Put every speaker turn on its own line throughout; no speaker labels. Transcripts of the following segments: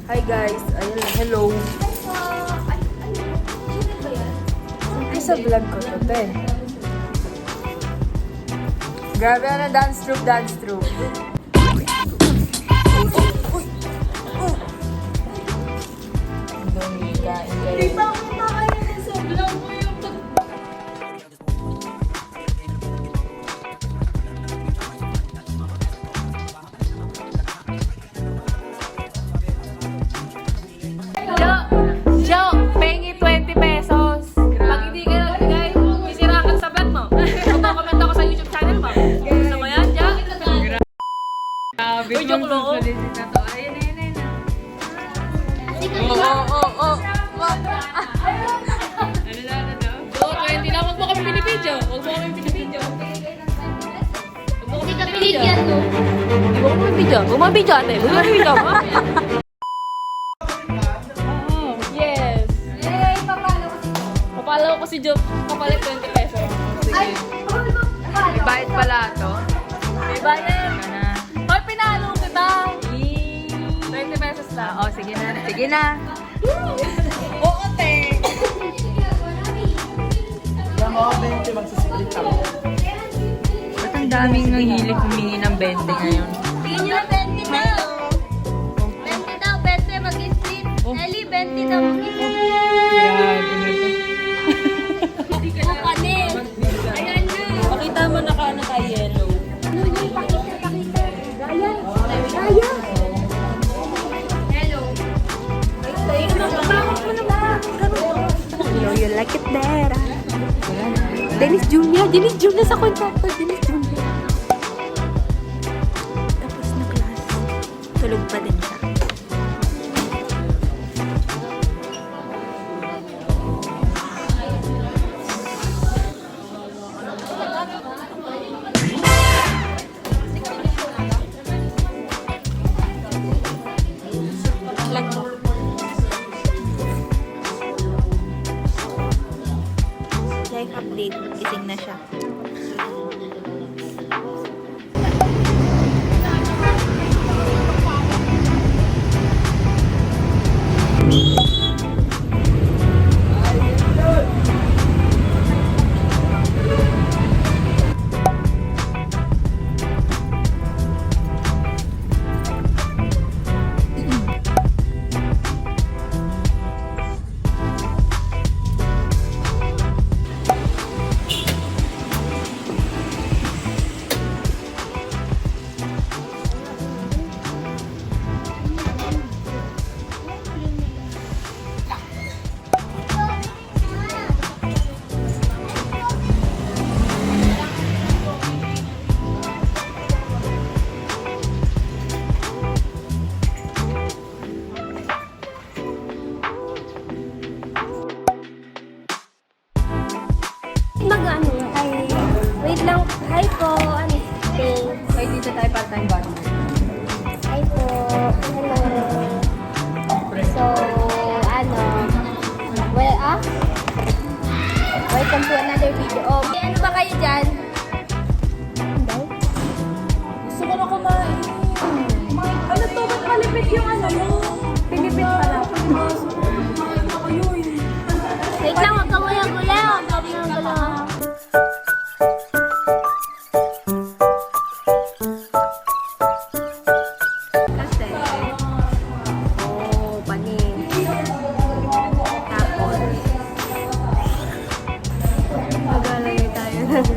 Hi guys, ayun, hello. Ay, sa vlog ko to, te. Grabe na, dance troupe, dance troupe. Dominica,
Di ba ako nakakaya sa vlog mo yung
Joe, pengi 20 pesos. Pag hindi ka nagbigay, sisira ka sa vlog mo. Magko-comment ako sa YouTube channel mo. Gusto mo yan, Joe?
Grabe,
Uy, joke lang ako.
Ayun. Oo.
Joe, 20 na. Huwag mo kami pinipidyo. Huwag mo kami pinipidyo.
Hindi ka pinigyan to.
Huwag mo pinipidyo. Huwag mo pinipidyo, ate. Huwag mo pinipidyo. Yes.
Eh, papalo ko si
Papalaw ko si Joe. Kapalit 20 pesos.
Ay,
May bayad pala to.
May bayad.
Na.
Hoy, pinalo kita. 20 pesos na.
Oh, sige na. Sige na.
Oo, te.
Ba't ang daming nahilig humingi ng 20 ngayon?
Tingin nyo na 20 daw. 20 daw, 20 mag-split. Ellie, 20 daw mag-split.
Grabe na to.
Kanin. Ayan na.
Pakita mo na kaano tayo yellow.
Pakita. Raya. Raya. Hello. Ay, bakit mo naman?
You like it better. Dennis Junior sa contractor. Dennis Junior. Tapos na class. Tulog pa din siya. Life update. Gising na siya.
Mag-ano? Ay, wait lang. Hi po. Ano? Thanks.
Ay, dito tayo part-time body.
Hi po. Hello. So, ano? Well, welcome to another video. Oh, ano ba kayo dyan?
Gusto ko na kumain. Ano to? Ba't malipit yung ano mo? Pinipit pala. Kumain na kayo eh.
Wait lang, huwag ka gula-gula. Sabi nga gula.
Kasi, panin. Tapos, maglalagay tayo ng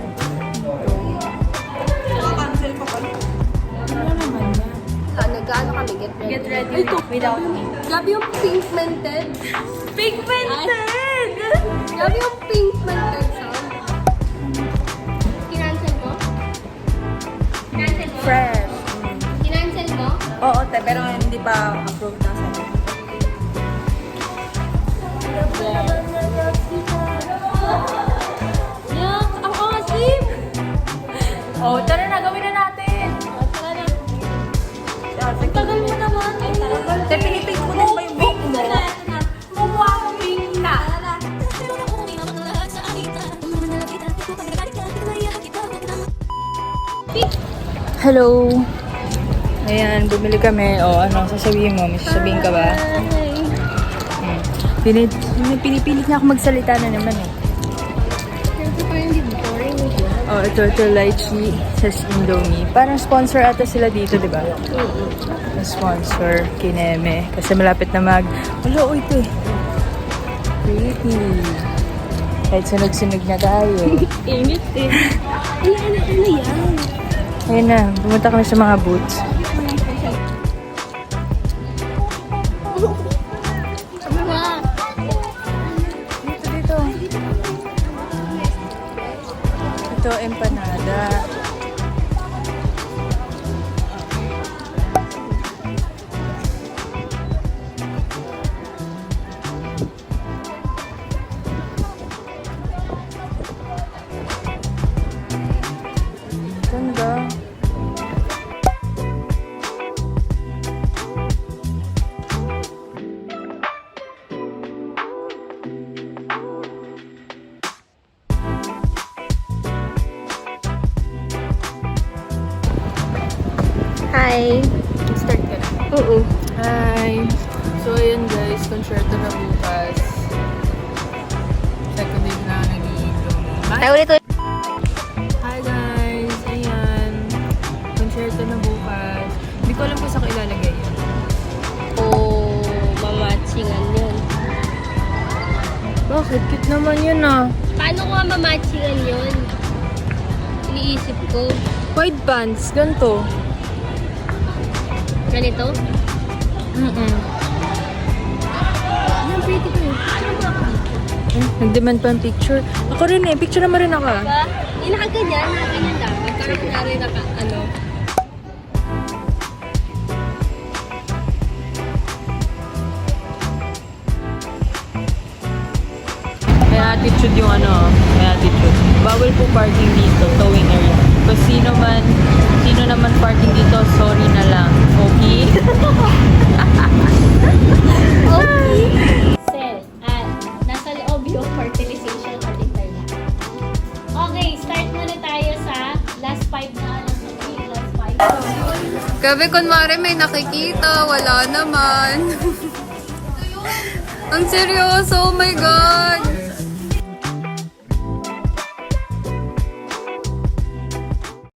Nag-ano kami? Get ready.
Ito, without me.
Gabi yung pigmented.
Pigmented!
Gabi yung pigmented sound. Kinancel mo? Kinancel mo?
Fresh.
Kinancel mo?
Oo, te, pero hindi pa approved na sa akin.
Yak, ang asim! Oh, tara na, gawin na natin. Ang tagal mo naman.
Te, pinipig ko din ba yung buhok mo?
Muwaping na.
Hello.
Ayan, bumili kami. O, ano, sasabihin mo? May sasabihin ka ba? Pinipilit niya ako magsalita na naman eh. Oh, ito lychee sa Indomie. Parang sponsor ata sila dito, di ba? Sponsor, Kineme. Kasi malapit na Wala, ito eh. Pretty. Kahit sunog-sunog na tayo.
Init eh. Ano yan?
Ayun na, pumunta kami sa mga booths. Dito. Ito, empanada. Ganda.
Hi.
Start ka na.
Oo.
Hi! So, ayun guys, concerto na bukas. Second day na nag-i-Indomie.
Ay, ulit.
Hi guys! Ayan. Concerto na bukas. Hindi ko alam kung saan ko ilalagay yun.
Oh, mamatchingan yun.
Bakit? Cute naman yun ah.
Paano ko nga mamatchingan yun? Iniisip ko.
Wide pants. Ganito.
Ganito? Ang pretty ko yun. Picture mo ako dito.
Nag-demand pa ang picture. Ako rin eh. Picture naman rin ako.
Diba? Yung nakaganyan dapat. Parang kunwari
May attitude yung ano. May attitude. Bawal po parking dito. Towing area. Kung sino naman parking dito, sorry na lang. Okay?
Okay. Sel, nasa loob yung fertilization article na. Okay, start muna tayo sa last 5 na alam sa last 5.
Gabi, kunwari may nakikita. Wala naman. Ang seryoso. Oh my God.